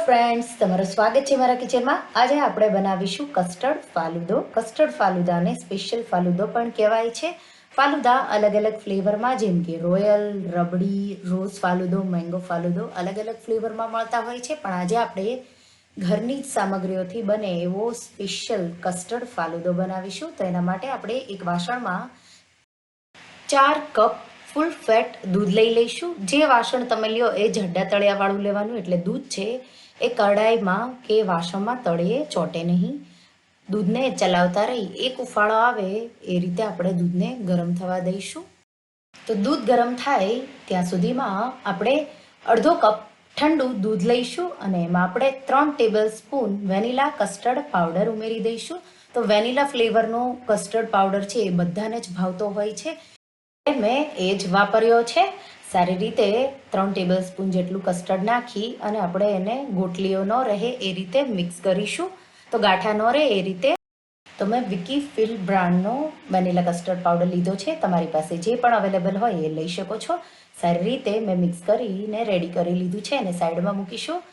Friends, તમારું સ્વાગત છે મારા કિચનમાં. આજે આપણે બનાવીશું કસ્ટર્ડ ફાલુદો. કસ્ટર્ડ ફાલુદાને સ્પેશિયલ ફાલુદો પણ કહેવાય છે. ફાલુદા અલગ અલગ ફ્લેવરમાં, જેમ કે રોયલ, રબડી, રોઝ ફાલુદો, મેંગો ફાલુદો અલગ અલગ ફ્લેવરમાં મળતા હોય છે. પણ આજે આપણે ઘરની જ સામગ્રીઓથી બને એવો સ્પેશિયલ કસ્ટર્ડ ફાલુદો બનાવીશું. તો એના માટે આપણે એક વાસણમાં 4 કપ ફૂલ ફેટ દૂધ લઈ લઈશું. જે વાસણ તમે લ્યો એ જડ્ડા તળિયાવાળું લેવાનું. એટલે દૂધ છે એ કઢાઈમાં કે વાસણમાં તળિયે ચોટે નહીં. દૂધને ચલાવતા રહી એક ઉફાળો આવે એ રીતે આપણે દૂધને ગરમ થવા દઈશું. તો દૂધ ગરમ થાય ત્યાં સુધીમાં આપણે અડધો કપ ઠંડુ દૂધ લઈશું અને એમાં આપણે 3 table spoon vanilla custard powder ઉમેરી દઈશું. તો વેનીલા ફ્લેવરનો કસ્ટર્ડ પાવડર છે એ બધાને જ ભાવતો હોય છે. મેં એ જ વાપર્યો છે. સારી રીતે 3 ટેબલ સ્પૂન જેટલું કસ્ટર્ડ નાખી અને આપણે એને ગોટલીઓ ન રહે એ રીતે મિક્સ કરીશું. તો ગાંઠા ન રહે એ રીતે. તો મેં વિકી ફિલ બ્રાન્ડનો વેનીલા કસ્ટર્ડ પાવડર લીધો છે. તમારી પાસે જે પણ અવેલેબલ હોય એ લઈ શકો છો. સારી રીતે મેં મિક્સ કરીને રેડી કરી લીધું છે અને સાઈડમાં મૂકીશું.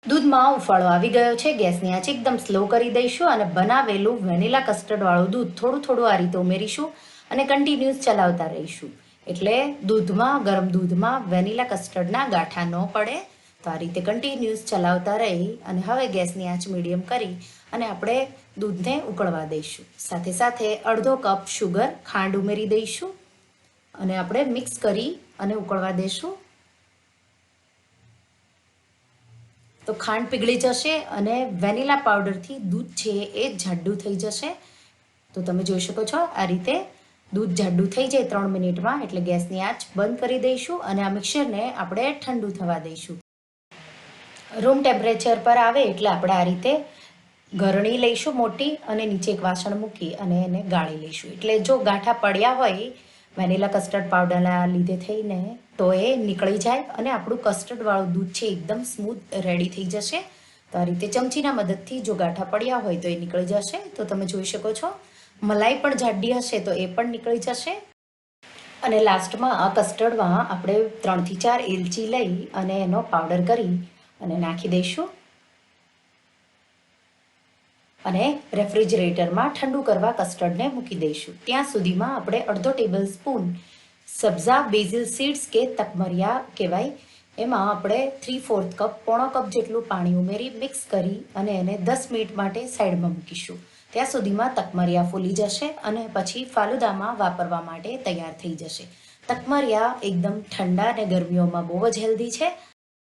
દૂધમાં ઉફાળો આવી ગયો છે. ગેસની આંચ એકદમ સ્લો કરી દઈશું અને બનાવેલું વેનીલા કસ્ટર્ડવાળું દૂધ થોડું થોડું આ રીતે ઉમેરીશું અને કન્ટિન્યુઅસ ચલાવતા રહીશું. એટલે દૂધમાં, ગરમ દૂધમાં વેનીલા કસ્ટર્ડના ગાંઠા ન પડે. તો આ રીતે કન્ટિન્યુઅસ ચલાવતા રહી અને હવે ગેસની આંચ મીડિયમ કરી અને આપણે દૂધને ઉકળવા દઈશું. સાથે સાથે અડધો કપ શુગર, ખાંડ ઉમેરી દઈશું અને આપણે મિક્સ કરી અને ઉકળવા દઈશું. તો ખાંડ પીગળી જશે અને વેનીલા પાવડરથી દૂધ છે એ જાડું થઈ જશે. તો તમે જોઈ શકો છો આ રીતે દૂધ જાડું થઈ જાય 3 મિનિટમાં. એટલે ગેસની આંચ બંધ કરી દઈશું અને આ મિક્સરને આપણે ઠંડુ થવા દઈશું. રૂમ ટેમ્પરેચર પર આવે એટલે આપણે આ રીતે ગરણી લઈશું મોટી અને નીચે એક વાસણ મૂકી અને એને ગાળી લઈશું. એટલે જો ગાંઠા પડ્યા હોય વેનીલા કસ્ટર્ડ પાવડરના લીધે થઈને તો એ નીકળી જાય અને આપણું કસ્ટર્ડવાળું દૂધ છે એકદમ સ્મૂથ રેડી થઈ જશે. તો આ રીતે ચમચીના મદદથી જો ગાંઠા પડ્યા હોય તો એ નીકળી જશે. તો તમે જોઈ શકો છો મલાઈ પણ જાડી હશે તો એ પણ નીકળી જશે. અને લાસ્ટમાં આ કસ્ટર્ડમાં આપણે 3 થી 4 એલચી લઈ અને એનો પાવડર કરી અને નાખી દઈશું અને રેફ્રિજરેટરમાં ઠંડુ કરવા કસ્ટર્ડને મૂકી દઈશું. ત્યાં સુધીમાં આપણે અડધો ટેબલ સ્પૂન સબ્ઝા બેઝિલ સીડ્સ કે તકમરિયા કહેવાય, એમાં આપણે 3/4 કપ, પોણો કપ જેટલું પાણી ઉમેરી મિક્સ કરી અને એને 10 મિનિટ માટે સાઈડમાં મૂકીશું. ત્યાં સુધીમાં તકમરિયા ફૂલી જશે અને પછી ફાલુદામાં વાપરવા માટે તૈયાર થઈ જશે. તકમરિયા એકદમ ઠંડા અને ગરમીઓમાં બહુ જ હેલ્ધી છે.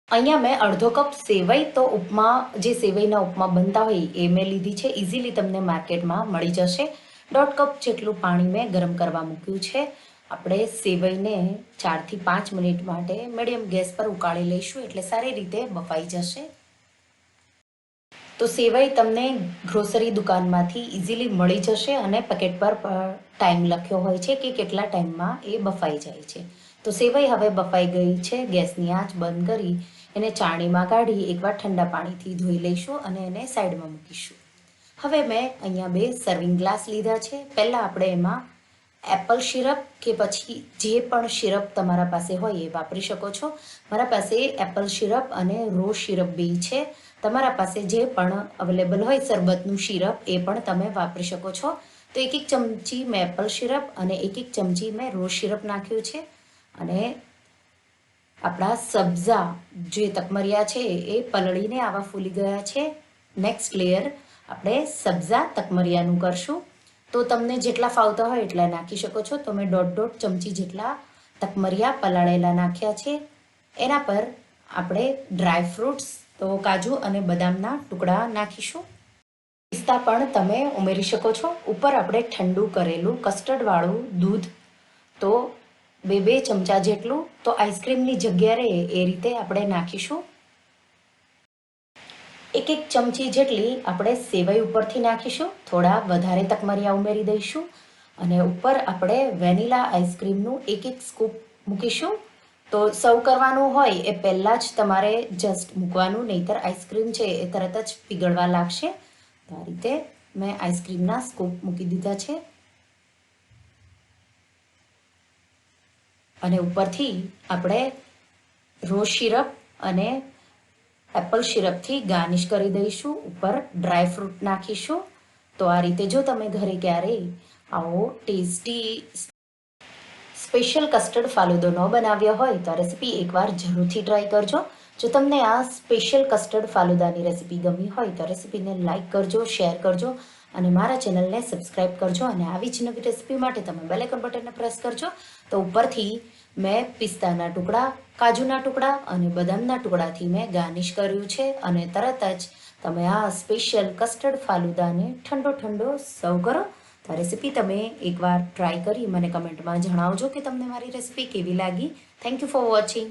અહીંયા મેં અડધો કપ સેવઈ, તો ઉપમા, જે સેવઈના ઉપમા બનતા હોય એ મેં લીધી છે. ઇઝીલી તમને માર્કેટમાં મળી જશે. 1/2 કપ જેટલું પાણી મેં ગરમ કરવા મૂક્યું છે. આપણે સેવઈને 4 થી 5 મિનિટ માટે મીડિયમ ગેસ પર ઉકાળી લઈશું એટલે સારી રીતે બફાઈ જશે. તો સેવઈ તમને ગ્રોસરી દુકાનમાંથી ઇઝીલી મળી જશે અને પેકેટ પર ટાઈમ લખ્યો હોય છે કે કેટલા ટાઈમમાં એ બફાઈ જાય છે. તો સેવઈ હવે બફાઈ ગઈ છે. ગેસની આંચ બંધ કરી એને ચાળણીમાં કાઢી એકવાર ઠંડા પાણીથી ધોઈ લઈશું અને એને સાઈડમાં મૂકીશું. હવે મેં અહીંયા 2 સર્વિંગ ગ્લાસ લીધા છે. પહેલાં આપણે એમાં એપલ સિરપ કે પછી જે પણ સિરપ તમારા પાસે હોય એ વાપરી શકો છો. મારા પાસે એપલ સિરપ અને રોઝ સિરપ બે છે. તમારા પાસે જે પણ અવેલેબલ હોય શરબતનું સિરપ એ પણ તમે વાપરી શકો છો. તો 1 ચમચી મેં એપલ સિરપ અને 1 ચમચી મેં રોઝ સિરપ નાખ્યું છે. અને આપણા સબ્ઝા જે તકમરિયા છે એ પલળીને આવા ફૂલી ગયા છે. નેક્સ્ટ લેયર આપણે સબ્ઝા તકમરિયાનું કરશું. તો તમને જેટલા ફાવતા હોય એટલા નાખી શકો છો. તો મેં 1.5 ચમચી જેટલા તકમરિયા પલાળેલા નાખ્યા છે. એના પર આપણે ડ્રાય ફ્રૂટ્સ, તો કાજુ અને બદામના ટુકડા નાખીશું. પિસ્તા પણ તમે ઉમેરી શકો છો. ઉપર આપણે ઠંડુ કરેલું કસ્ટર્ડવાળું દૂધ, તો 2 ચમચા જેટલું, તો આઈસ્ક્રીમની જગ્યા રહે એ રીતે આપણે નાખીશું. 1 ચમચી જેટલી આપણે સેવઈ ઉપરથી નાખીશું. થોડા વધારે તકમરિયા ઉમેરી દઈશું અને ઉપર આપણે વેનીલા આઈસ્ક્રીમનું 1 સ્કૂપ મૂકીશું. તો સર્વ કરવાનું હોય એ પહેલાં જ તમારે જસ્ટ મૂકવાનું, નહીંતર આઈસ્ક્રીમ છે એ તરત જ પીગળવા લાગશે. તો આ રીતે મેં આઈસ્ક્રીમના સ્કૂપ મૂકી દીધા છે અને ઉપરથી આપણે રોઝ સિરપ અને એપલ સિરપથી ગાર્નિશ કરી દઈશું. ઉપર ડ્રાય ફ્રૂટ નાખીશું. તો આ રીતે જો તમે ઘરે ક્યારેય આવો ટેસ્ટી સ્પેશિયલ કસ્ટર્ડ ફાલુદો ન બનાવ્યો હોય તો આ રેસીપી એકવાર જરૂરથી ટ્રાય કરજો. જો તમને આ સ્પેશિયલ કસ્ટર્ડ ફાલુદાની રેસીપી ગમી હોય તો રેસીપીને લાઇક કરજો, શેર કરજો અને મારા ચેનલને સબસ્ક્રાઇબ કરજો. અને આવી જ નવી રેસીપી માટે તમે બેલ આઇકન બટનને પ્રેસ કરજો. તો ઉપરથી મેં પિસ્તાના ટુકડા, કાજુના ટુકડા અને બદામના ટુકડાથી મેં ગાર્નિશ કર્યું છે. અને તરત જ તમે આ સ્પેશિયલ કસ્ટર્ડ ફાલુદાને ઠંડો ઠંડો સર્વ કરો. તો આ રેસીપી તમે એકવાર ટ્રાય કરી મને કમેન્ટમાં જણાવજો કે તમને મારી રેસીપી કેવી લાગી. Thank you for watching.